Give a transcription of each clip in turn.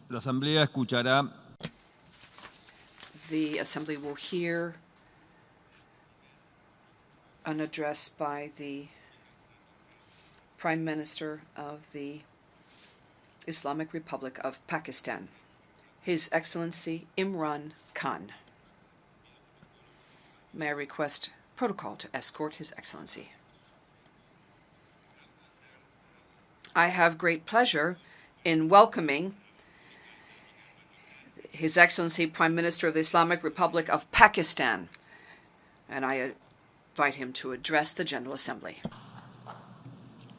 La Asamblea escuchará The Assembly will hear an address by the Prime Minister of the Islamic Republic of Pakistan, His Excellency Imran Khan. May I request protocol to escort His Excellency? I have great pleasure in welcoming His Excellency Prime Minister of the Islamic Republic of Pakistan, and I invite him to address the General Assembly.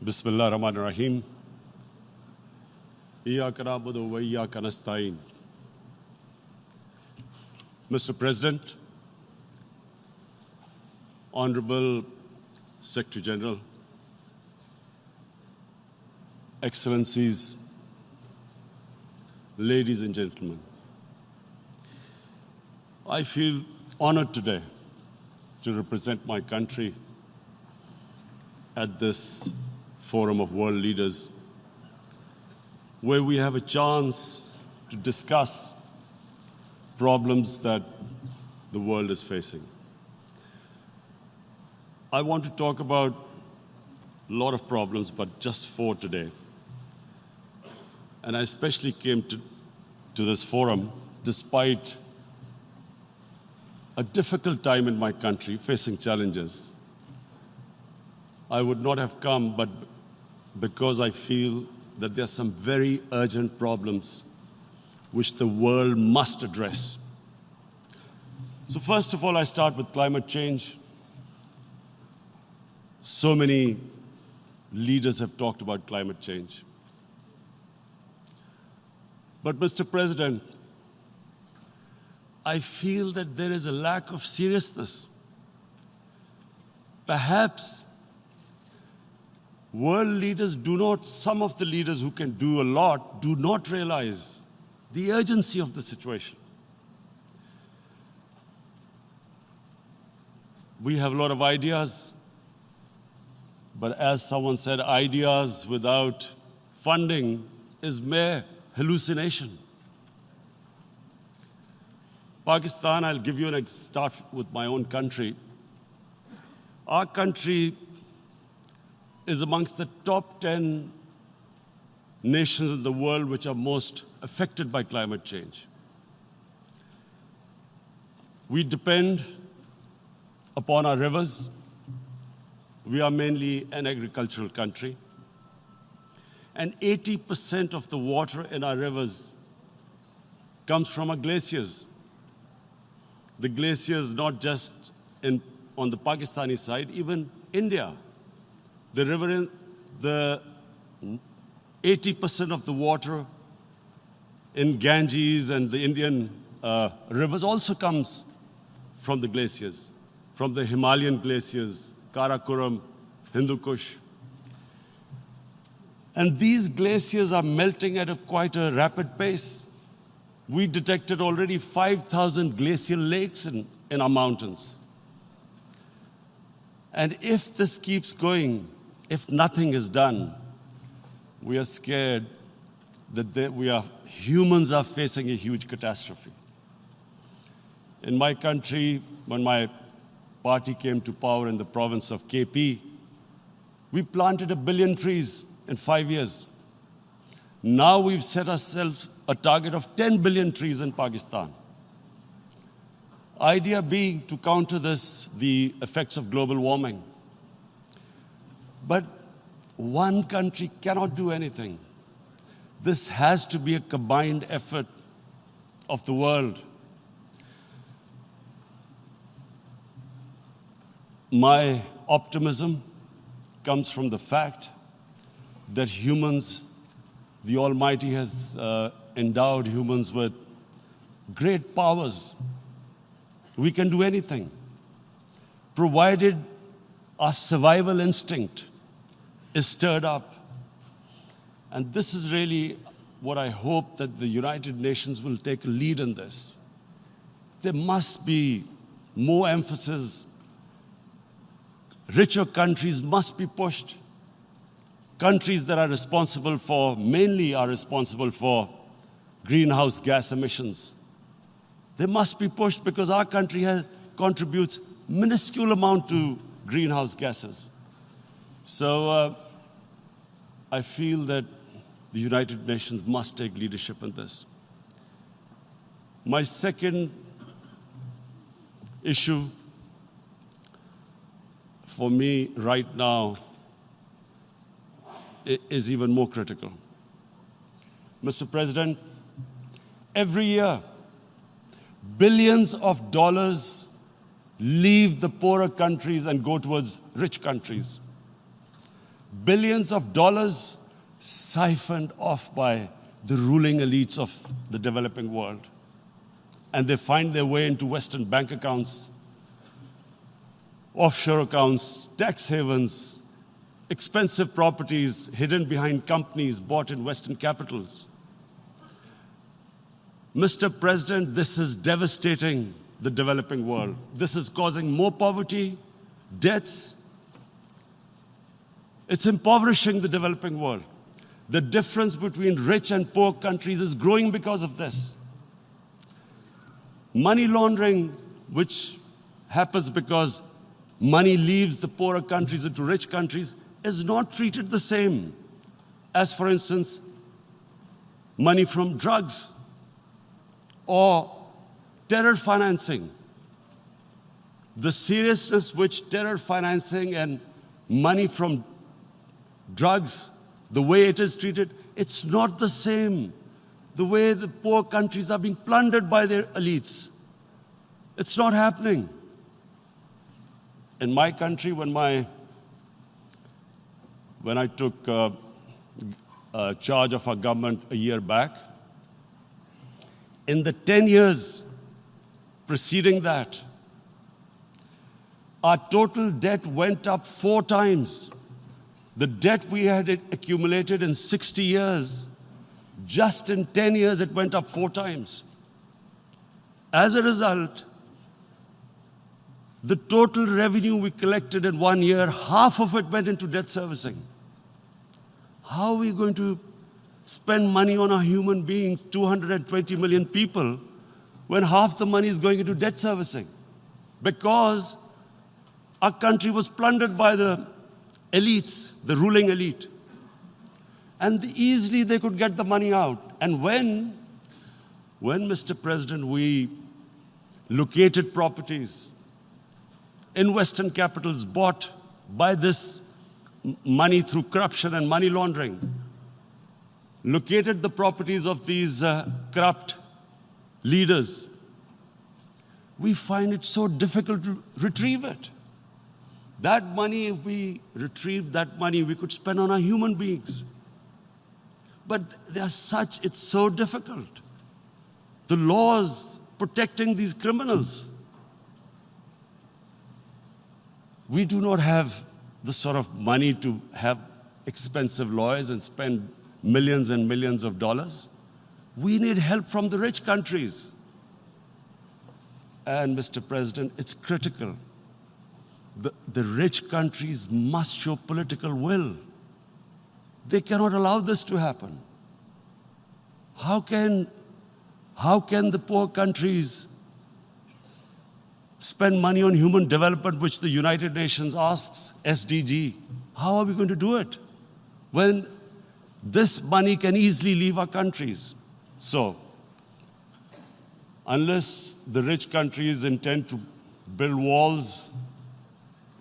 Bismillah ar-Rahman ar-Rahim. Iyyaka na'budu wa iyyaka nasta'in. Mr. President, Honorable Secretary General, Excellencies, ladies and gentlemen, I feel honored today to represent my country at this forum of world leaders, where we have a chance to discuss problems that the world is facing. I want to talk about a lot of problems, but just 4 today. And I especially came to this forum despite a difficult time in my country, facing challenges. I would not have come, but because I feel that there are some very urgent problems which the world must address. So first of all, I start with climate change. So many leaders have talked about climate change. But Mr. President, I feel that there is a lack of seriousness. Perhaps world leaders some of the leaders who can do a lot, do not realize the urgency of the situation. We have a lot of ideas, but as someone said, ideas without funding is mere hallucination. Pakistan, I'll give you start with my own country. Our country is amongst the top 10 nations in the world which are most affected by climate change. We depend upon our rivers. We are mainly an agricultural country. And 80% of the water in our rivers comes from our glaciers. The glaciers, not just on the Pakistani side, even India. The 80% of the water in Ganges and the Indian rivers also comes from the glaciers, from the Himalayan glaciers, Karakoram, Hindu Kush. And these glaciers are melting at quite a rapid pace. We detected already 5,000 glacial lakes in our mountains. And if this keeps going, if nothing is done, we are scared that humans are facing a huge catastrophe. In my country, when my party came to power in the province of KP, we planted 1 billion trees in 5 years. Now we've set ourselves a target of 10 billion trees in Pakistan. Idea being to counter the effects of global warming. But one country cannot do anything. This has to be a combined effort of the world. My optimism comes from the fact that humans, the Almighty has endowed humans with great powers. We can do anything, provided our survival instinct is stirred up. And this is really what I hope that the United Nations will take a lead in this. There must be more emphasis. Richer countries must be pushed. Countries that are responsible for greenhouse gas emissions. They must be pushed because our country contributes minuscule amount to greenhouse gases. So I feel that the United Nations must take leadership in this. My second issue for me right now is even more critical. Mr. President, every year, billions of dollars leave the poorer countries and go towards rich countries. Billions of dollars siphoned off by the ruling elites of the developing world. And they find their way into Western bank accounts, offshore accounts, tax havens, expensive properties hidden behind companies bought in Western capitals. Mr. President, this is devastating the developing world. This is causing more poverty, debts. It's impoverishing the developing world. The difference between rich and poor countries is growing because of this. Money laundering, which happens because money leaves the poorer countries into rich countries, is not treated the same as, for instance, money from drugs or terror financing. The seriousness which terror financing and money from drugs, the way it is treated, it's not the same. The way the poor countries are being plundered by their elites. It's not happening. In my country, when I took charge of our government a year back, in the 10 years preceding that, our total debt went up 4 times. The debt we had accumulated in 60 years, just in 10 years, it went up 4 times. As a result, the total revenue we collected in 1 year, half of it went into debt servicing. How are we going to spend money on our human beings, 220 million people, when half the money is going into debt servicing? Because our country was plundered by the elites, the ruling elite. And easily they could get the money out. And when, Mr. President, we located properties in Western capitals bought by this money through corruption and money laundering, located the properties of these corrupt leaders, we find it so difficult to retrieve it. That money, if we retrieved that money, we could spend on our human beings. But it's so difficult. The laws protecting these criminals. We do not have the sort of money to have expensive lawyers and spend millions and millions of dollars. We need help from the rich countries. And, Mr. President, it's critical. The rich countries must show political will. They cannot allow this to happen. How can the poor countries spend money on human development, which the United Nations asks, SDG? How are we going to do it when this money can easily leave our countries? So, unless the rich countries intend to build walls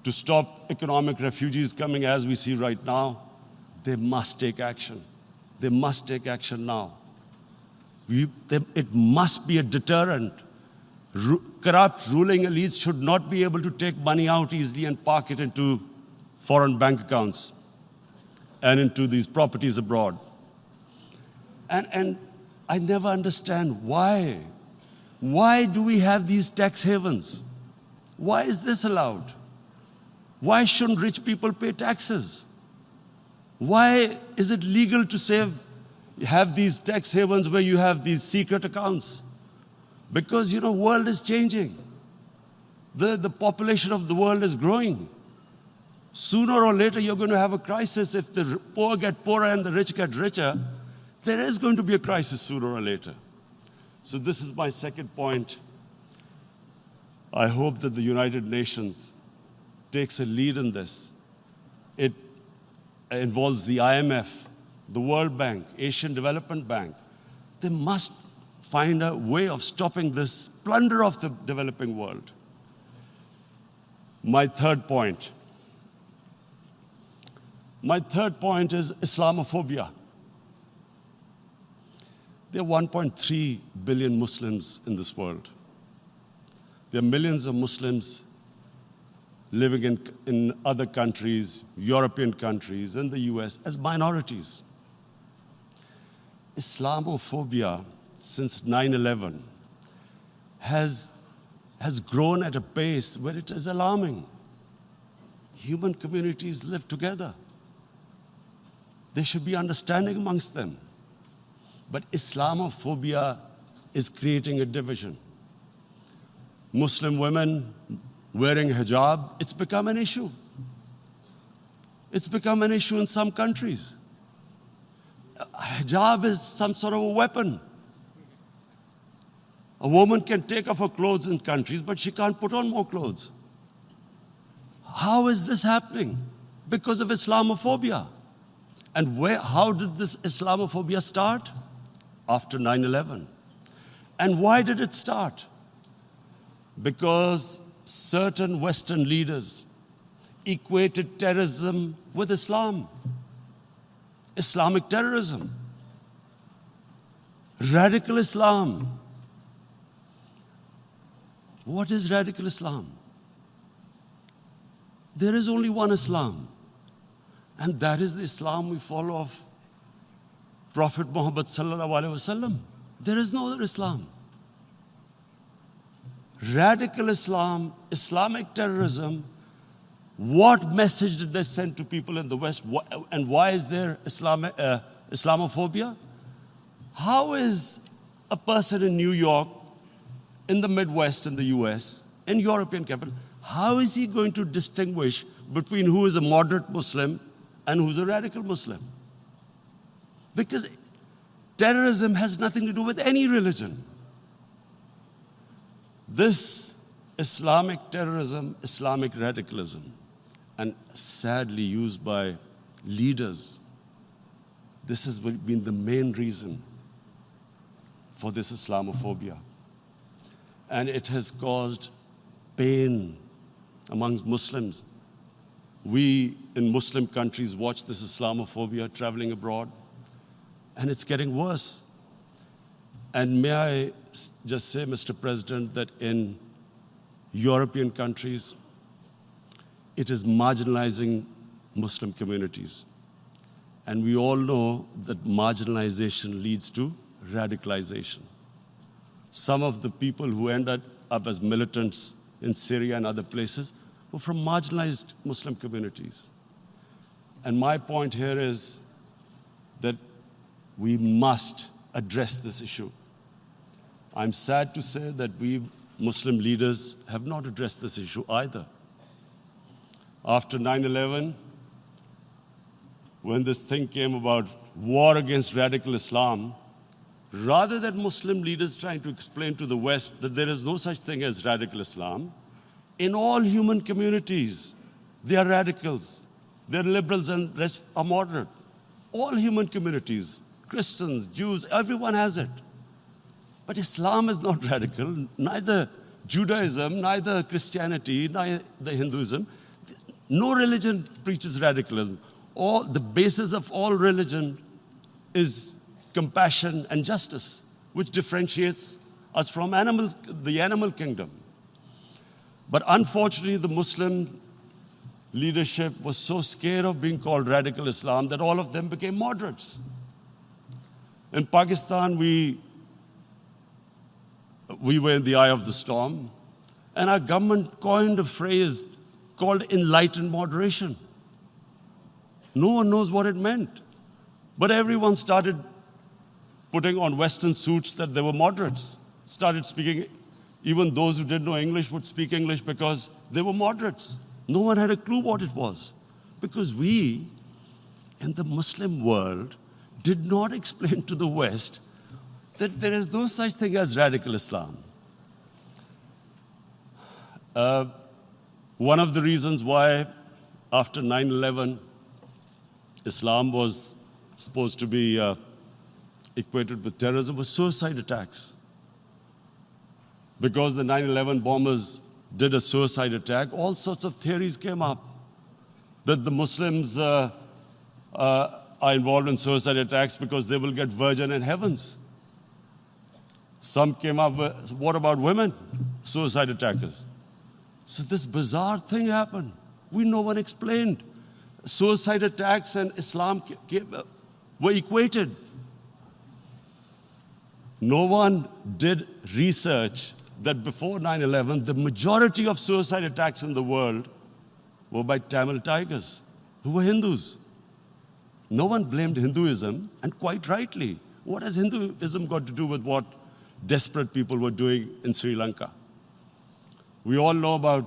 to stop economic refugees coming as we see right now, they must take action. They must take action now. It must be a deterrent. Corrupt ruling elites should not be able to take money out easily and park it into foreign bank accounts and into these properties abroad. And I never understand why. Why do we have these tax havens? Why is this allowed? Why shouldn't rich people pay taxes? Why is it legal to have these tax havens where you have these secret accounts? Because, the world is changing. The population of the world is growing. Sooner or later, you're going to have a crisis if the poor get poorer and the rich get richer. There is going to be a crisis sooner or later. So this is my second point. I hope that the United Nations takes a lead in this. It involves the IMF, the World Bank, Asian Development Bank. They must find a way of stopping this plunder of the developing world. My third point is Islamophobia. There are 1.3 billion Muslims in this world. There are millions of Muslims living in other countries, European countries, and the US as minorities. Islamophobia, since 9/11, has grown at a pace where it is alarming. Human communities live together. There should be understanding amongst them. But Islamophobia is creating a division. Muslim women wearing hijab, it's become an issue. It's become an issue in some countries. Hijab is some sort of a weapon. A woman can take off her clothes in countries, but she can't put on more clothes. How is this happening? Because of Islamophobia. And how did this Islamophobia start? After 9/11. And why did it start? Because certain Western leaders equated terrorism with Islam. Islamic terrorism. Radical Islam. What is radical Islam? There is only one Islam. And that is the Islam we follow of Prophet Muhammad sallallahu alaihi wasallam. There is no other Islam. Radical Islam, Islamic terrorism, what message did they send to people in the West? And why is there Islamophobia? How is a person in New York, in the Midwest, in the US, in European capital, how is he going to distinguish between who is a moderate Muslim and who's a radical Muslim? Because terrorism has nothing to do with any religion. This Islamic terrorism, Islamic radicalism, and sadly used by leaders, this has been the main reason for this Islamophobia. And it has caused pain amongst Muslims. We in Muslim countries watch this Islamophobia traveling abroad, and it's getting worse. And may I just say, Mr. President, that in European countries, it is marginalizing Muslim communities. And we all know that marginalization leads to radicalization. Some of the people who ended up as militants in Syria and other places were from marginalized Muslim communities. And my point here is that we must address this issue. I'm sad to say that we Muslim leaders have not addressed this issue either. After 9/11, when this thing came about war against radical Islam, rather than Muslim leaders trying to explain to the West that there is no such thing as radical Islam, in all human communities, they are radicals. They're liberals and rest are moderate. All human communities, Christians, Jews, everyone has it. But Islam is not radical, neither Judaism, neither Christianity, neither Hinduism. No religion preaches radicalism. The basis of all religion is compassion and justice, which differentiates us from the animal kingdom. But unfortunately, the Muslim leadership was so scared of being called radical Islam that all of them became moderates. In Pakistan, we were in the eye of the storm, and our government coined a phrase called enlightened moderation. No one knows what it meant. But everyone started putting on Western suits that they were moderates, started speaking. Even those who didn't know English would speak English because they were moderates. No one had a clue what it was. Because we, in the Muslim world, did not explain to the West that there is no such thing as radical Islam. One of the reasons why after 9/11, Islam was supposed to be equated with terrorism was suicide attacks. Because the 9/11 bombers did a suicide attack, all sorts of theories came up that the Muslims are involved in suicide attacks because they will get virgin in heavens. Some came up with, what about women, suicide attackers? So this bizarre thing happened. No one explained. Suicide attacks and Islam were equated. No one did research that before 9/11, the majority of suicide attacks in the world were by Tamil Tigers, who were Hindus. No one blamed Hinduism, and quite rightly. What has Hinduism got to do with what desperate people were doing in Sri Lanka? We all know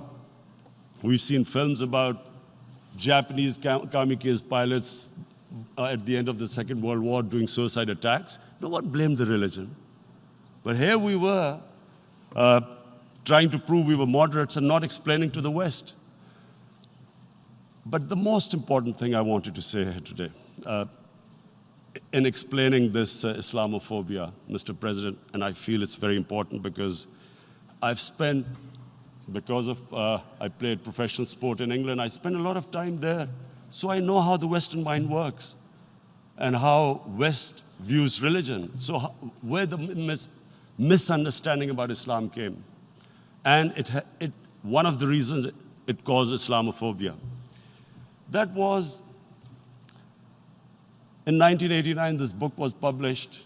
we've seen films about Japanese kamikaze pilots at the end of the Second World War doing suicide attacks. No one blamed the religion. But here we were trying to prove we were moderates and not explaining to the West. But the most important thing I wanted to say here today, in explaining this Islamophobia, Mr. President, and I feel it's very important because I've spent, because of I played professional sport in England, I spent a lot of time there. So I know how the Western mind works and how West views religion. So where the misunderstanding about Islam came. And one of the reasons it caused Islamophobia. That was, in 1989, this book was published,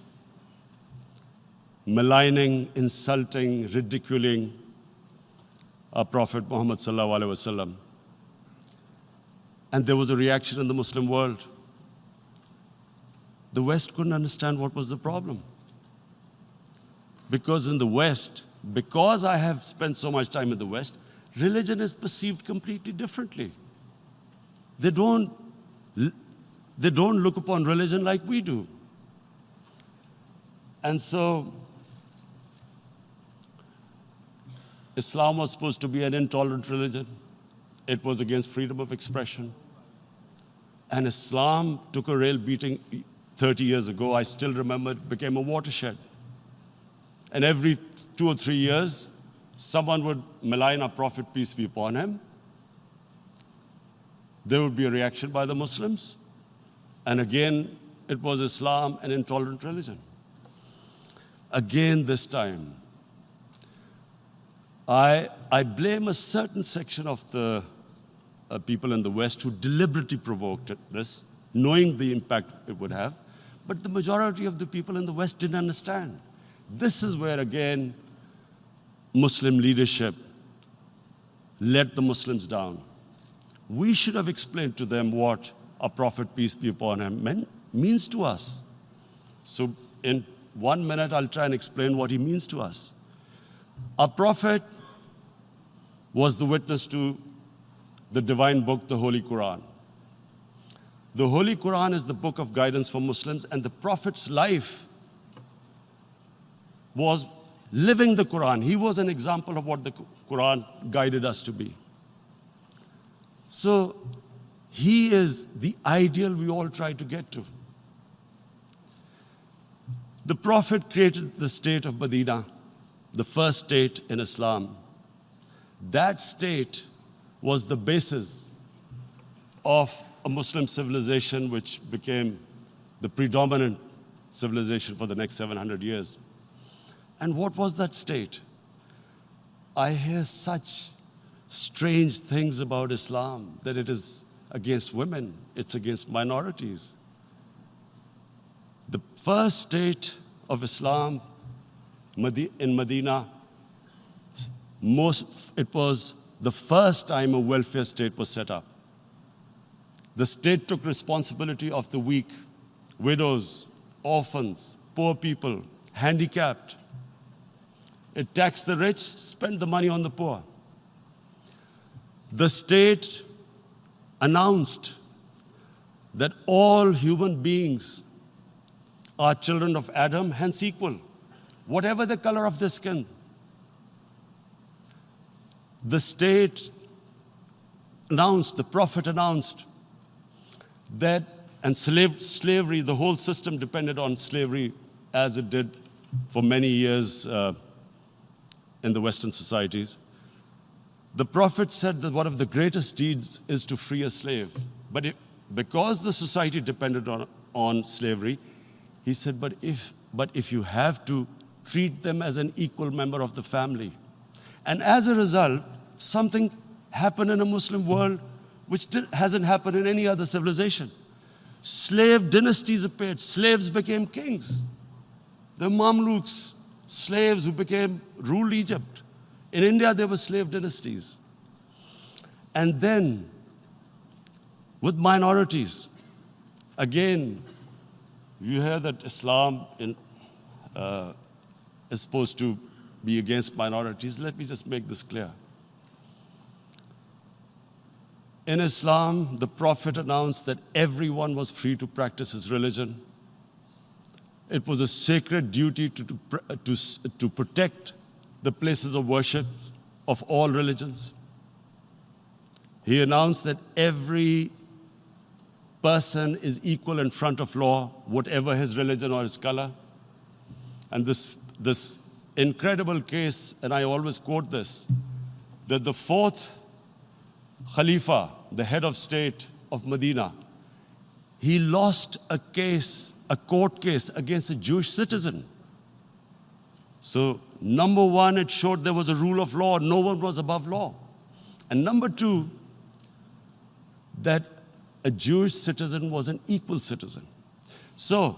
maligning, insulting, ridiculing our Prophet Muhammad sallallahu alaihi wasallam. And there was a reaction in the Muslim world. The West couldn't understand what was the problem. Because in the West, because I have spent so much time in the West, religion is perceived completely differently. They don't look upon religion like we do. And so, Islam was supposed to be an intolerant religion. It was against freedom of expression. And Islam took a real beating 30 years ago. I still remember it became a watershed. And every 2 or 3 years, someone would malign our Prophet, peace be upon him. There would be a reaction by the Muslims. And again, it was Islam, an intolerant religion. Again, this time, I blame a certain section of the people in the West who deliberately provoked this, knowing the impact it would have. But the majority of the people in the West didn't understand. This is where, again, Muslim leadership let the Muslims down. We should have explained to them what our Prophet, peace be upon him, means to us. So in 1 minute, I'll try and explain what he means to us. Our Prophet was the witness to the divine book, the Holy Quran. The Holy Quran is the book of guidance for Muslims, and the Prophet's life was living the Quran. He was an example of what the Quran guided us to be. So he is the ideal we all try to get to. The Prophet created the state of Medina, the first state in Islam. That state was the basis of a Muslim civilization which became the predominant civilization for the next 700 years. And what was that state? I hear such strange things about Islam, that it is against women, it's against minorities. The first state of Islam in Medina, it was the first time a welfare state was set up. The state took responsibility of the weak, widows, orphans, poor people, handicapped. It taxed the rich, spent the money on the poor. The state announced that all human beings are children of Adam, hence equal, whatever the color of their skin. The state announced, the Prophet announced that, and slavery, the whole system depended on slavery as it did for many years in the Western societies. The Prophet said that one of the greatest deeds is to free a slave. But because the society depended on slavery, he said, but if you have to, treat them as an equal member of the family. And as a result, something happened in a Muslim world which hasn't happened in any other civilization. Slave dynasties appeared. Slaves became kings. The Mamluks, slaves who ruled Egypt. In India, there were slave dynasties. And then, with minorities, again, you hear that Islam is supposed to be against minorities. Let me just make this clear. In Islam, the Prophet announced that everyone was free to practice his religion. It was a sacred duty to protect the places of worship of all religions. He announced that every person is equal in front of law, whatever his religion or his color. And this incredible case, and I always quote this, that the fourth Khalifa, the head of state of Medina, he lost a court case against a Jewish citizen. So, number one, it showed there was a rule of law, no one was above law. And number two, that a Jewish citizen was an equal citizen. So,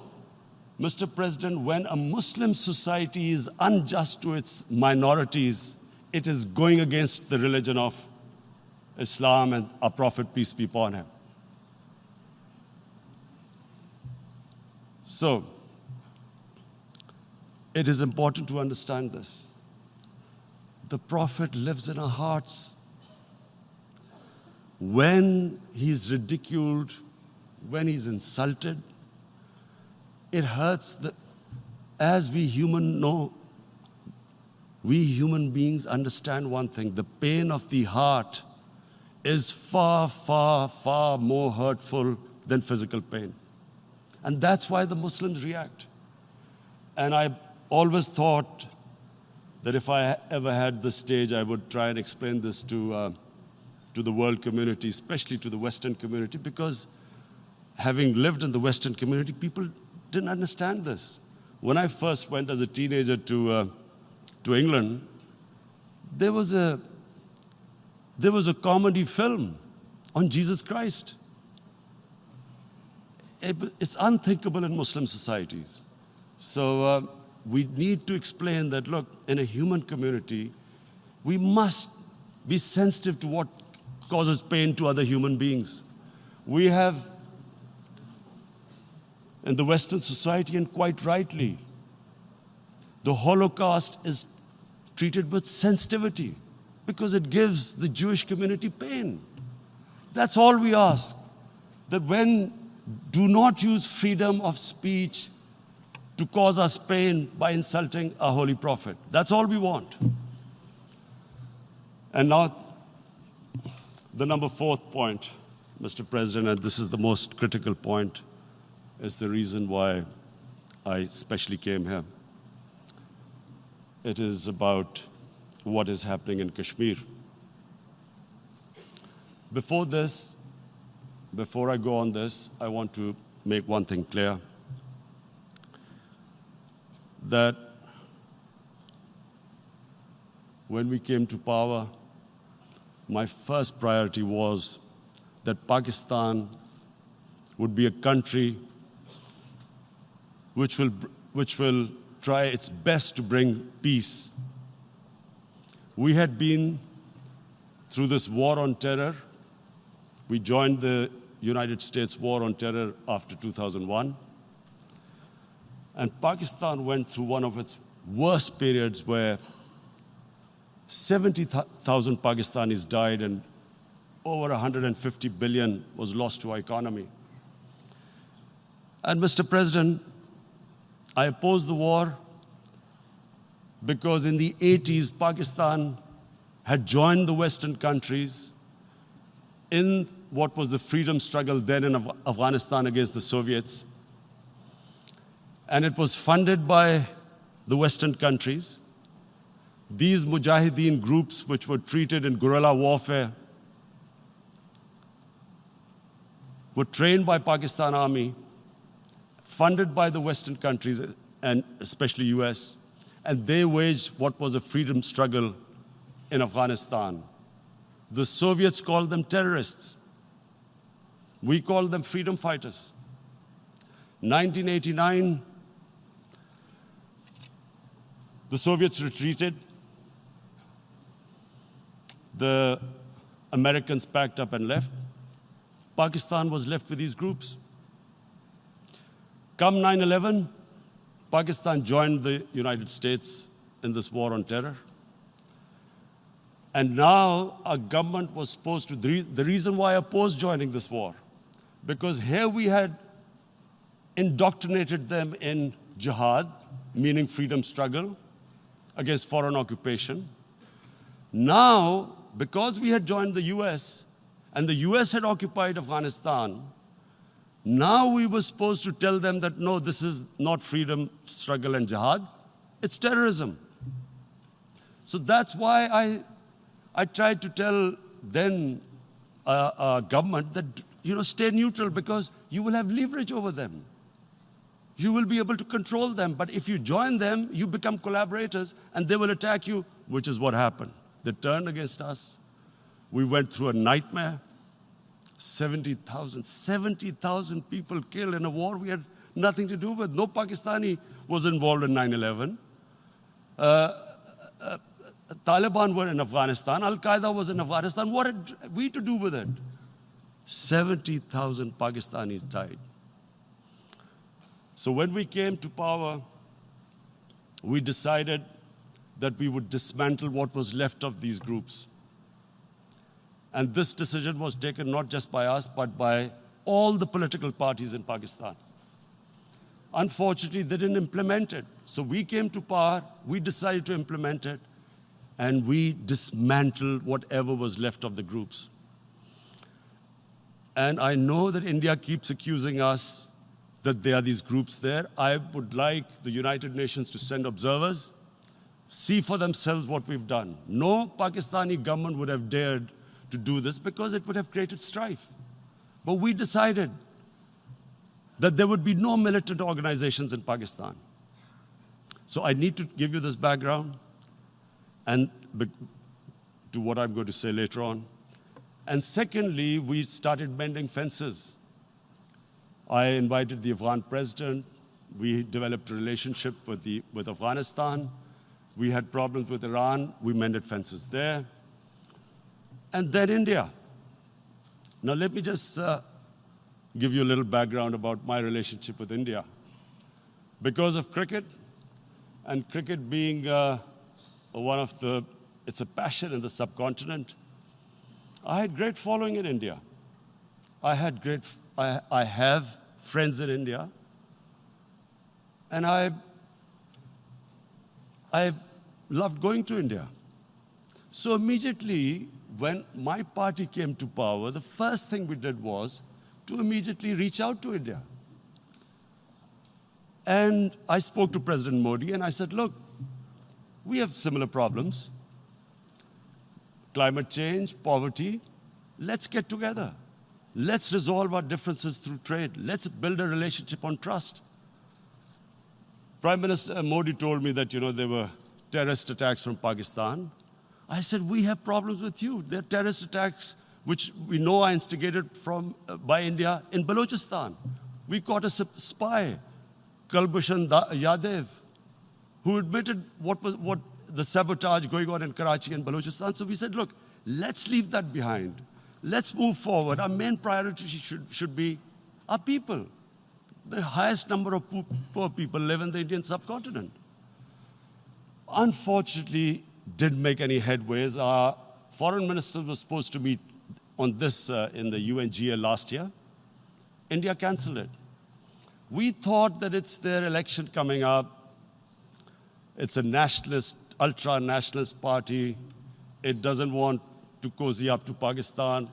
Mr. President, when a Muslim society is unjust to its minorities, it is going against the religion of Islam and our Prophet, peace be upon him. So, it is important to understand this. The Prophet lives in our hearts. When he's ridiculed, when he's insulted, it hurts. As we human beings understand one thing, the pain of the heart is far, far, far more hurtful than physical pain. And that's why the Muslims react. And I always thought that if I ever had the stage, I would try and explain this to the world community, especially to the Western community, because having lived in the Western community, people didn't understand this. When I first went as a teenager to England, there was a comedy film on Jesus Christ. It's unthinkable in Muslim societies. So we need to explain that, look, in a human community, we must be sensitive to what causes pain to other human beings. We have, in the Western society, and quite rightly, the Holocaust is treated with sensitivity because it gives the Jewish community pain. That's all we ask. That do not use freedom of speech to cause us pain by insulting our Holy Prophet. That's all we want. And now, the number fourth point, Mr. President, and this is the most critical point, is the reason why I especially came here. It is about what is happening in Kashmir. Before I go on this, I want to make one thing clear, that when we came to power, my first priority was that Pakistan would be a country which will try its best to bring peace. We had been through this war on terror. We joined the United States war on terror after 2001. And Pakistan went through one of its worst periods where 70,000 Pakistanis died and over 150 billion was lost to our economy. And Mr. President, I opposed the war because in the 80s, Pakistan had joined the Western countries in what was the freedom struggle then in Afghanistan against the Soviets. And it was funded by the Western countries. These Mujahideen groups, which were treated in guerrilla warfare, were trained by Pakistan Army, funded by the Western countries, and especially US, and they waged what was a freedom struggle in Afghanistan. The Soviets called them terrorists. We called them freedom fighters. 1989, the Soviets retreated. The Americans packed up and left. Pakistan was left with these groups. Come 9/11, Pakistan joined the United States in this war on terror. And now our government was supposed to, the reason why I opposed joining this war, because here we had indoctrinated them in jihad, meaning freedom struggle against foreign occupation. Now, because we had joined the US, and the US had occupied Afghanistan, now we were supposed to tell them that, no, this is not freedom struggle and jihad, it's terrorism. So that's why I tried to tell then government that, stay neutral because you will have leverage over them. You will be able to control them. But if you join them, you become collaborators and they will attack you, which is what happened. They turned against us. We went through a nightmare. 70,000 people killed in a war we had nothing to do with. No Pakistani was involved in 9/11. Taliban were in Afghanistan. Al-Qaeda was in Afghanistan. What had we to do with it? 70,000 Pakistanis died. So when we came to power, we decided that we would dismantle what was left of these groups. And this decision was taken not just by us, but by all the political parties in Pakistan. Unfortunately, they didn't implement it. So we came to power, we decided to implement it, and we dismantled whatever was left of the groups. And I know that India keeps accusing us that there are these groups there. I would like the United Nations to send observers, see for themselves what we've done. No Pakistani government would have dared to do this because it would have created strife. But we decided that there would be no militant organizations in Pakistan. So I need to give you this background and to what I'm going to say later on. And secondly, we started mending fences. I invited the Afghan president. We developed a relationship with Afghanistan. We had problems with Iran. We mended fences there. And then India. Now let me just give you a little background about my relationship with India. Because of cricket, and cricket being it's a passion in the subcontinent, I had great following in India. I have friends in India. And I loved going to India. So immediately, when my party came to power, the first thing we did was to immediately reach out to India. And I spoke to President Modi and I said, look, we have similar problems. Climate change, poverty, let's get together. Let's resolve our differences through trade. Let's build a relationship on trust. Prime Minister Modi told me that, there were terrorist attacks from Pakistan. I said, we have problems with you. There are terrorist attacks which we know are instigated by India in Balochistan. We caught a spy, Kulbhushan Yadav, who admitted what the sabotage going on in Karachi and Balochistan. So we said, look, let's leave that behind. Let's move forward. Our main priority should be our people. The highest number of poor people live in the Indian subcontinent. Unfortunately, didn't make any headways. Our foreign ministers were supposed to meet on this in the UNGA last year. India canceled it. We thought that it's their election coming up. It's a nationalist, ultra-nationalist party. It doesn't want to cozy up to Pakistan.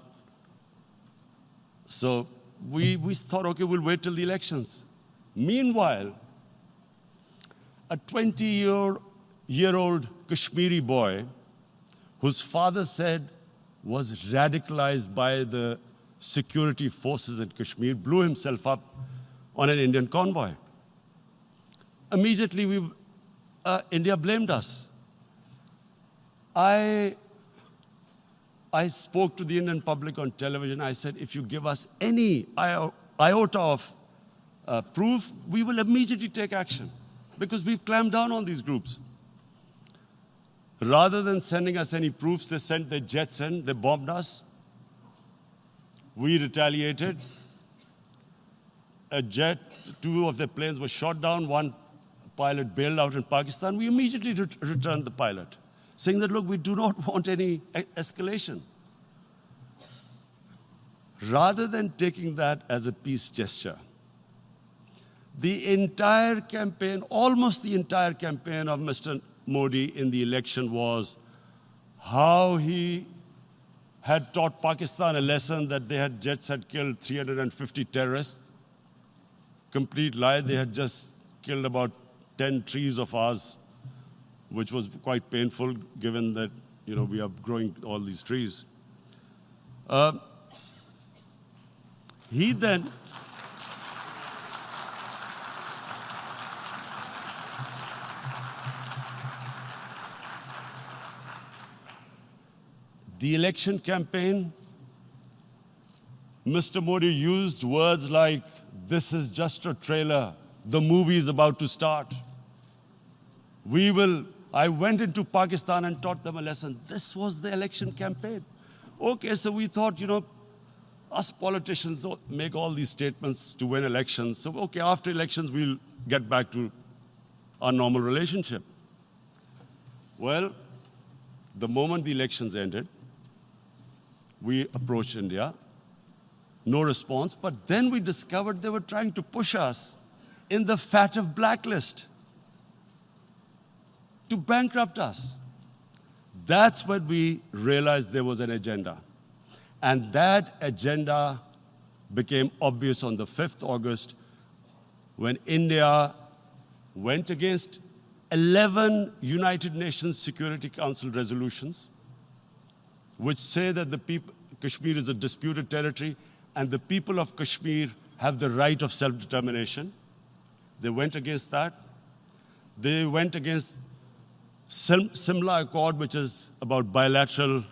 So we thought, okay, we'll wait till the elections. Meanwhile, a 20-year-old Kashmiri boy, whose father said was radicalized by the security forces in Kashmir, blew himself up on an Indian convoy. Immediately, India blamed us. I spoke to the Indian public on television. I said, if you give us any iota of proof, we will immediately take action, because we've clamped down on these groups. Rather than sending us any proofs, they sent their jets in, they bombed us. We retaliated. A jet, 2 of their planes were shot down, 1 pilot bailed out in Pakistan. We immediately returned the pilot, saying that, look, we do not want any escalation. Rather than taking that as a peace gesture, the entire campaign, almost the entire campaign of Mr. Modi in the election was how he had taught Pakistan a lesson that jets had killed 350 terrorists. Complete lie. They had just killed about 10 trees of ours, which was quite painful given that, we are growing all these trees. He then the election campaign, Mr. Modi used words like, this is just a trailer, the movie is about to start. I went into Pakistan and taught them a lesson. This was the election campaign. Okay, so we thought, us politicians make all these statements to win elections. So, okay, after elections, we'll get back to our normal relationship. Well, the moment the elections ended, we approached India, no response, but then we discovered they were trying to push us in the FATF blacklist to bankrupt us. That's when we realized there was an agenda. And that agenda became obvious on the 5th August when India went against 11 United Nations Security Council resolutions, which say that Kashmir is a disputed territory and the people of Kashmir have the right of self-determination. They went against that. They went against Simla Accord, which is about bilateral,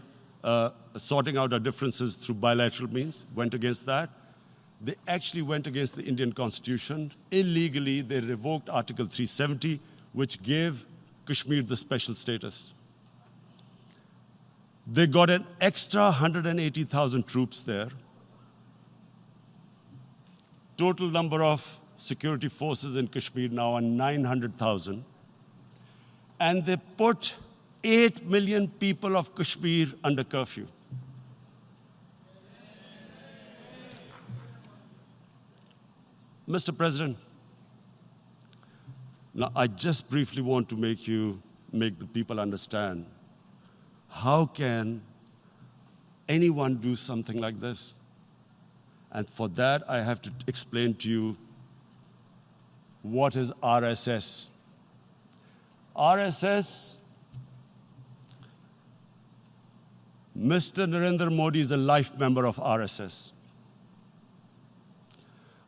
sorting out our differences through bilateral means, went against that. They actually went against the Indian Constitution. Illegally, they revoked Article 370, which gave Kashmir the special status. They got an extra 180,000 troops there. Total number of security forces in Kashmir now are 900,000. And they put 8 million people of Kashmir under curfew. Mr. President, now I just briefly want to make the people understand, how can anyone do something like this? And for that, I have to explain to you what is RSS. RSS, Mr. Narendra Modi is a life member of RSS.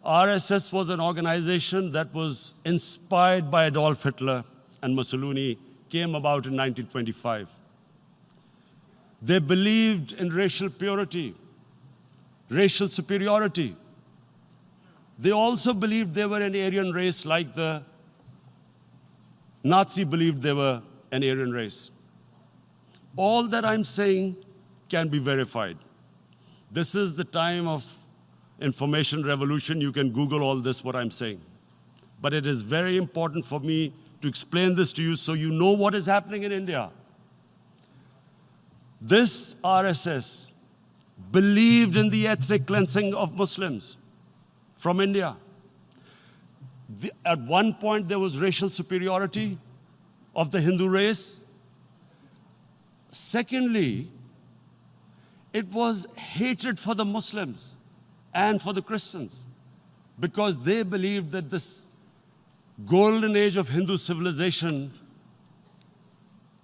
RSS was an organization that was inspired by Adolf Hitler and Mussolini, came about in 1925. They believed in racial purity, racial superiority. They also believed they were an Aryan race like the Nazi believed they were an Aryan race. All that I'm saying can be verified. This is the time of information revolution. You can Google all this, what I'm saying. But it is very important for me to explain this to you so you know what is happening in India. This RSS believed in the ethnic cleansing of Muslims from India. At one point, there was racial superiority of the Hindu race. Secondly, it was hatred for the Muslims and for the Christians, because they believed that this golden age of Hindu civilization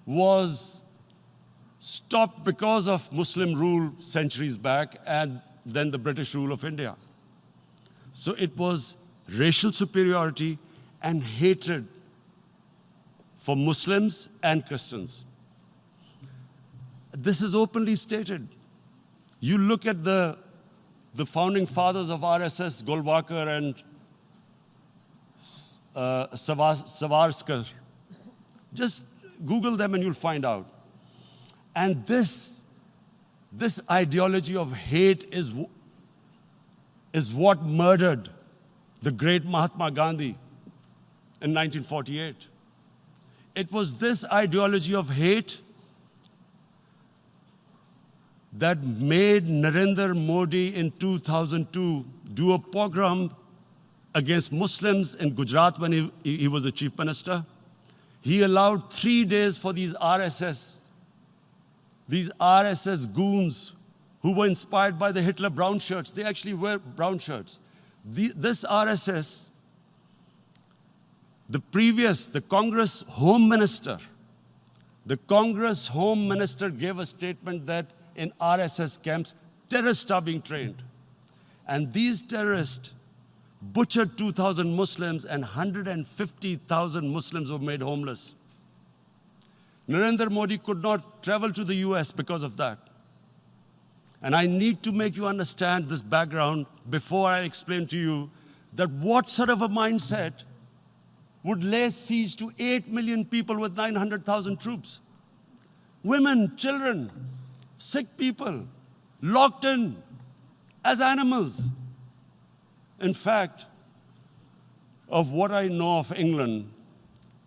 was stopped because of Muslim rule centuries back and then the British rule of India. So it was racial superiority and hatred for Muslims and Christians. This is openly stated. You look at the founding fathers of RSS, Golwalkar and Savarkar. Just Google them and you'll find out. And this ideology of hate is what murdered the great Mahatma Gandhi in 1948. It was this ideology of hate that made Narendra Modi in 2002 do a pogrom against Muslims in Gujarat when he was the chief minister. He allowed 3 days for these RSS goons who were inspired by the Hitler brown shirts. They actually wear brown shirts. This RSS, the Congress Home Minister gave a statement that in RSS camps, terrorists are being trained. And these terrorists butchered 2,000 Muslims and 150,000 Muslims were made homeless. Narendra Modi could not travel to the US because of that. And I need to make you understand this background before I explain to you that what sort of a mindset would lay siege to 8 million people with 900,000 troops. Women, children, sick people, locked in as animals. In fact, of what I know of England,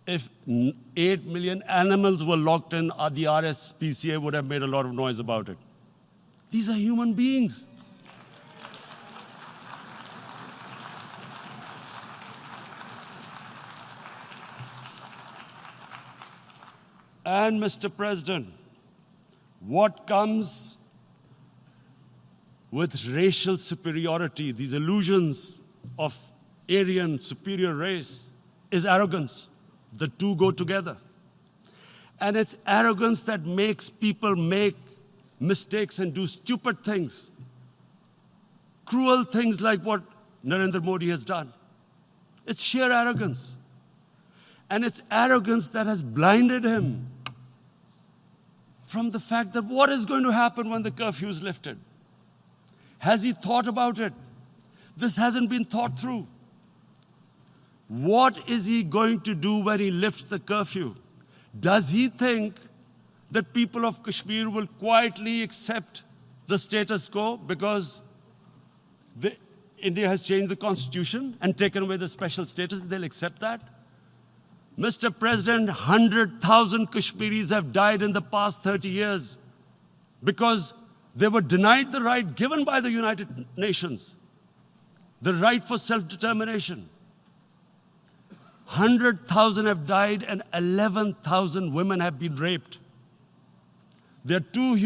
if 8 million animals were locked in, the RSPCA would have made a lot of noise about it. These are human beings. And Mr. President, what comes with racial superiority, these illusions of Aryan superior race, is arrogance. The two go together. And it's arrogance that makes people make mistakes and do stupid things. Cruel things like what Narendra Modi has done. It's sheer arrogance. And it's arrogance that has blinded him from the fact that what is going to happen when the curfew is lifted? Has he thought about it? This hasn't been thought through. What is he going to do when he lifts the curfew? Does he think that people of Kashmir will quietly accept the status quo because India has changed the constitution and taken away the special status? They'll accept that? Mr. President, 100,000 Kashmiris have died in the past 30 years because they were denied the right given by the United Nations, the right for self-determination. 100,000 have died and 11,000 women have been raped. There are 2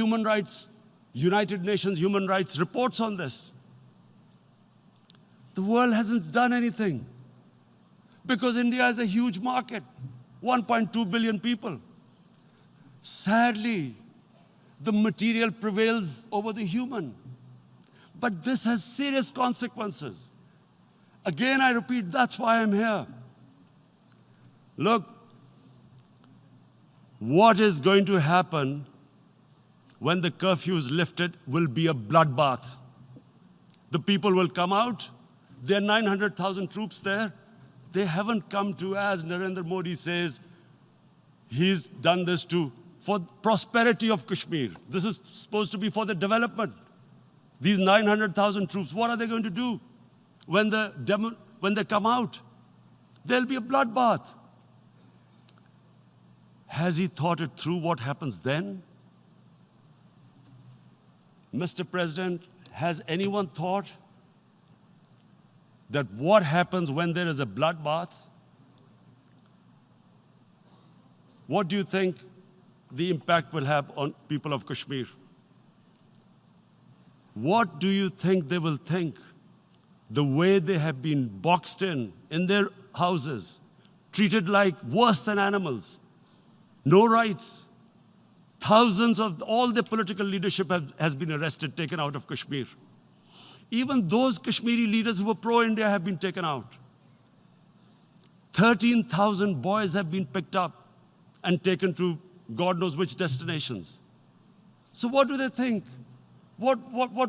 United Nations human rights reports on this. The world hasn't done anything because India is a huge market, 1.2 billion people. Sadly, the material prevails over the human. But this has serious consequences. Again, I repeat, that's why I'm here. Look, what is going to happen when the curfew is lifted will be a bloodbath. The people will come out. There are 900,000 troops there. They haven't come to, as Narendra Modi says, he's done this for prosperity of Kashmir. This is supposed to be for the development. These 900,000 troops, what are they going to do when they come out? There'll be a bloodbath. Has he thought it through what happens then? Mr. President, has anyone thought that what happens when there is a bloodbath? What do you think the impact will have on people of Kashmir? What do you think they will think? The way they have been boxed in their houses, treated like worse than animals, no rights. Thousands of all the political leadership has been arrested, taken out of Kashmir. Even those Kashmiri leaders who were pro-India have been taken out. 13,000 boys have been picked up and taken to God knows which destinations. So what do they think? What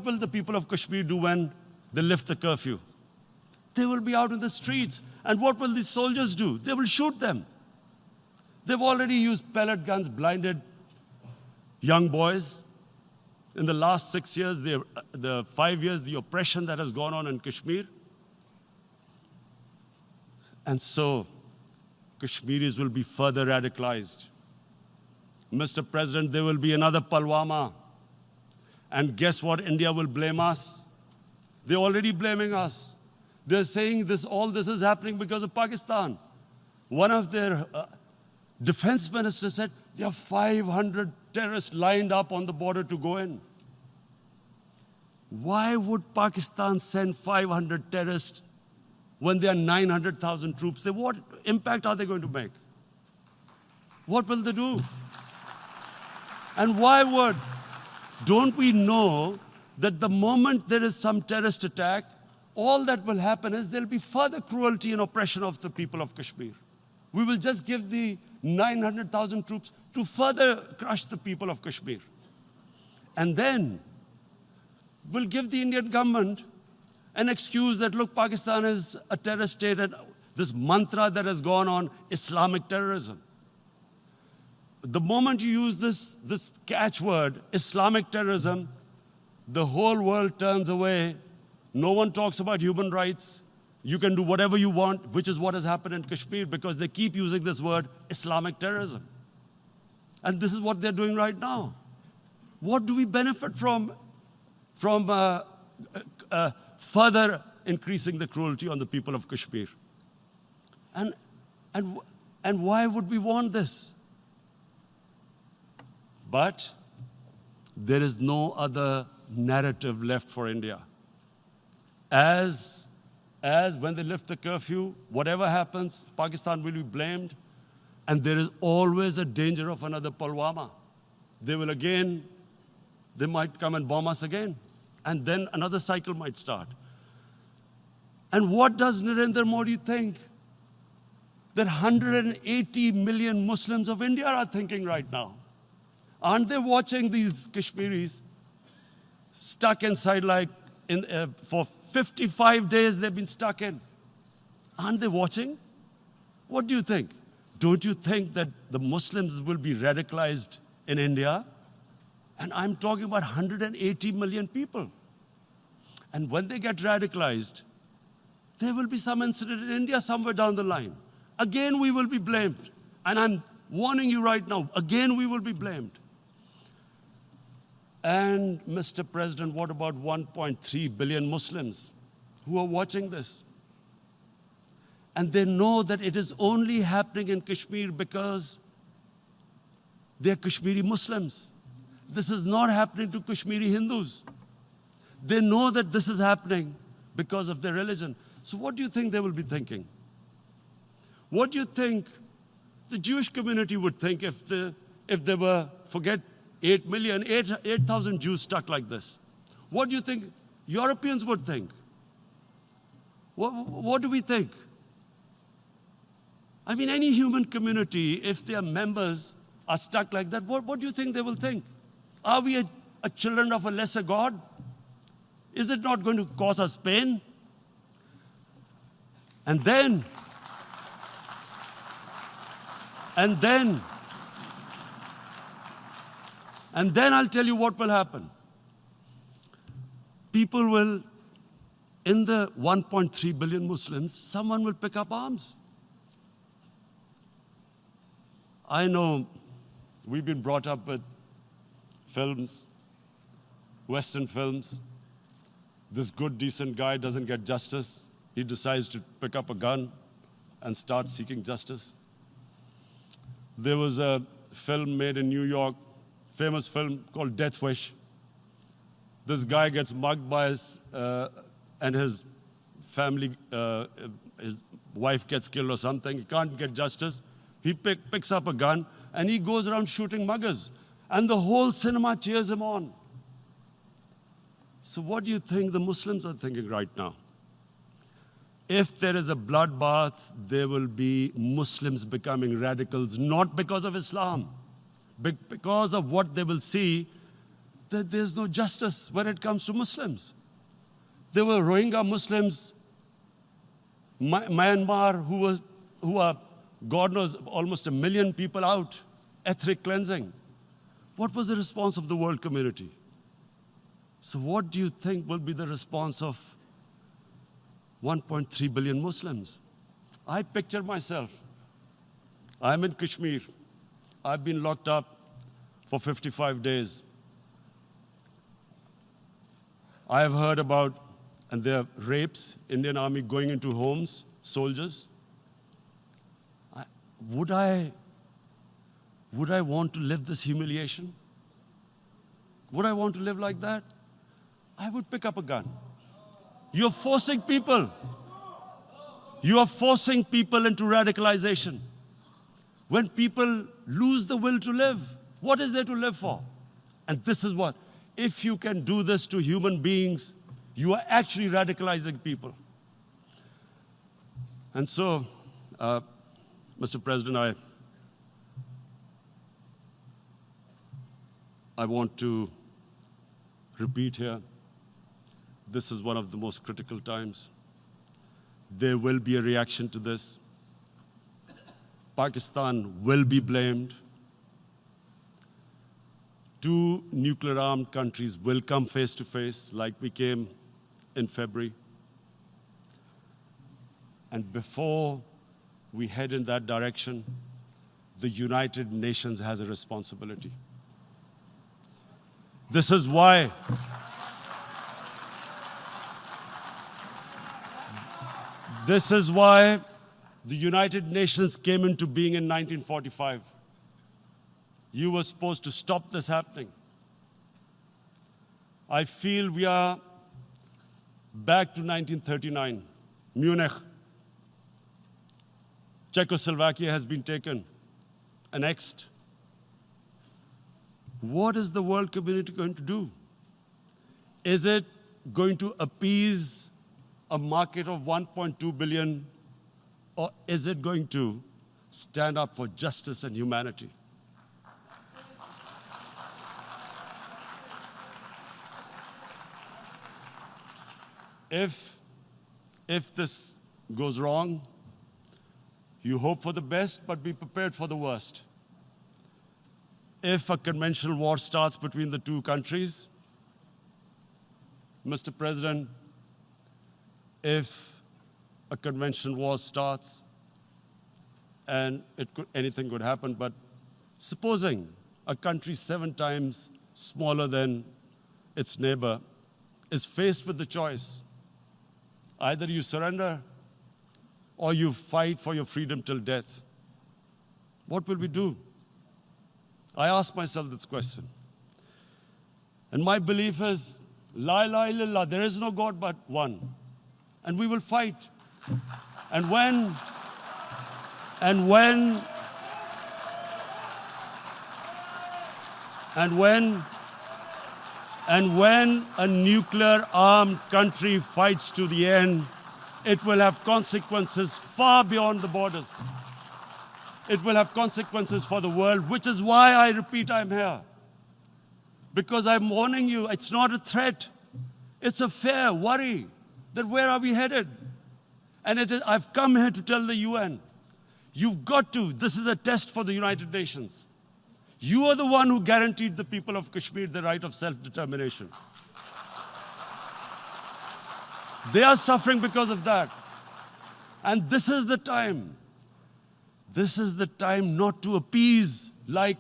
will the people of Kashmir do when they lift the curfew? They will be out in the streets. And what will these soldiers do? They will shoot them. They've already used pellet guns, blinded young boys. In the last 6 years, the 5 years, the oppression that has gone on in Kashmir. And so, Kashmiris will be further radicalized. Mr. President, there will be another Pulwama. And guess what? India will blame us. They're already blaming us. They're saying all this is happening because of Pakistan. One of their defense ministers said, there are 500 terrorists lined up on the border to go in. Why would Pakistan send 500 terrorists when there are 900,000 troops? What impact are they going to make? What will they do? And don't we know that the moment there is some terrorist attack, all that will happen is there'll be further cruelty and oppression of the people of Kashmir. We will just give the 900,000 troops to further crush the people of Kashmir. And then we'll give the Indian government an excuse that, look, Pakistan is a terrorist state, and this mantra that has gone on, Islamic terrorism. The moment you use this catchword, Islamic terrorism, the whole world turns away. No one talks about human rights. You can do whatever you want, which is what has happened in Kashmir, because they keep using this word, Islamic terrorism. And this is what they're doing right now. What do we benefit from further increasing the cruelty on the people of Kashmir? And why would we want this? But there is no other narrative left for India. As when they lift the curfew, whatever happens, Pakistan will be blamed, and there is always a danger of another Pulwama. They might come and bomb us again, and then another cycle might start. And what does Narendra Modi think? That 180 million Muslims of India are thinking right now. Aren't they watching these Kashmiris stuck inside for 55 days they've been stuck in? Aren't they watching? What do you think? Don't you think that the Muslims will be radicalized in India? And I'm talking about 180 million people. And when they get radicalized, there will be some incident in India somewhere down the line. Again, we will be blamed. And I'm warning you right now, again, we will be blamed. And, Mr. President, what about 1.3 billion Muslims who are watching this? And they know that it is only happening in Kashmir because they're Kashmiri Muslims. This is not happening to Kashmiri Hindus. They know that this is happening because of their religion. So what do you think they will be thinking? What do you think the Jewish community would think if they were, forget 8,000 Jews stuck like this? What do you think Europeans would think? What do we think? I mean, any human community, if their members are stuck like that, what do you think they will think? Are we a children of a lesser God? Is it not going to cause us pain? And then I'll tell you what will happen. People will, in the 1.3 billion Muslims, someone will pick up arms. I know we've been brought up with films, Western films. This good, decent guy doesn't get justice. he decides to pick up a gun and start seeking justice. There was a film made in New York, famous film called Death Wish. This guy gets mugged by and his family, his wife gets killed or something. He can't get justice. He picks up a gun and he goes around shooting muggers. And the whole cinema cheers him on. So what do you think the Muslims are thinking right now? If there is a bloodbath, there will be Muslims becoming radicals, not because of Islam, but because of what they will see, that there's no justice when it comes to Muslims. There were Rohingya Muslims, Myanmar, who are, God knows, almost 1 million people out, ethnic cleansing. What was the response of the world community? So what do you think will be the response of 1.3 billion Muslims? I picture myself. I'm in Kashmir. I've been locked up for 55 days. I have heard about, and there are rapes, Indian Army going into homes, soldiers. Would I want to live this humiliation? Would I want to live like that? I would pick up a gun. You're forcing people. You are forcing people into radicalization. When people lose the will to live, what is there to live for? And this is what, if you can do this to human beings, you are actually radicalizing people. And so, Mr. President, I want to repeat here, this is one of the most critical times. There will be a reaction to this. Pakistan will be blamed. 2 nuclear-armed countries will come face to face, like we came in February. And before we head in that direction, the United Nations has a responsibility. This is why the United Nations came into being in 1945. You were supposed to stop this happening. I feel we are back to 1939, Munich. Czechoslovakia has been taken, annexed. What is the world community going to do? Is it going to appease a market of 1.2 billion, or is it going to stand up for justice and humanity? If this goes wrong, you hope for the best, but be prepared for the worst. If a conventional war starts between the 2 countries, Mr. President, if a conventional war starts, and anything could happen, but supposing a country 7 times smaller than its neighbor is faced with the choice, either you surrender or you fight for your freedom till death, what will we do? I ask myself this question. And my belief is, La ilaha illallah, there is no God but one. And we will fight. And when a nuclear-armed country fights to the end, it will have consequences far beyond the borders. It will have consequences for the world, which is why I repeat I'm here. Because I'm warning you, it's not a threat. It's a fair worry that where are we headed? And I've come here to tell the UN, you've got to, this is a test for the United Nations. You are the one who guaranteed the people of Kashmir the right of self-determination. They are suffering because of that. And this is the time. This is the time not to appease like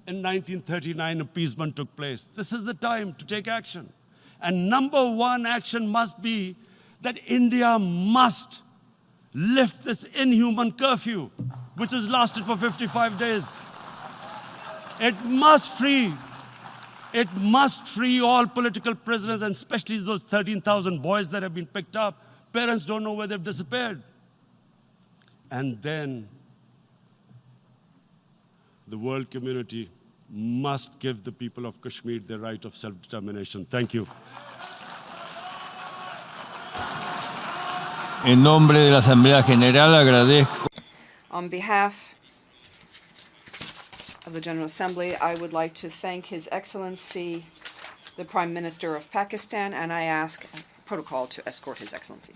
in 1939 appeasement took place. This is the time to take action. And number 1 action must be that India must lift this inhuman curfew, which has lasted for 55 days. It must free all political prisoners, and especially those 13,000 boys that have been picked up. Parents don't know where they've disappeared. And then the world community must give the people of Kashmir their right of self-determination. Thank you. En nombre de la Asamblea General agradezco. On behalf of the General Assembly, I would like to thank His Excellency, the Prime Minister of Pakistan, and I ask protocol to escort His Excellency.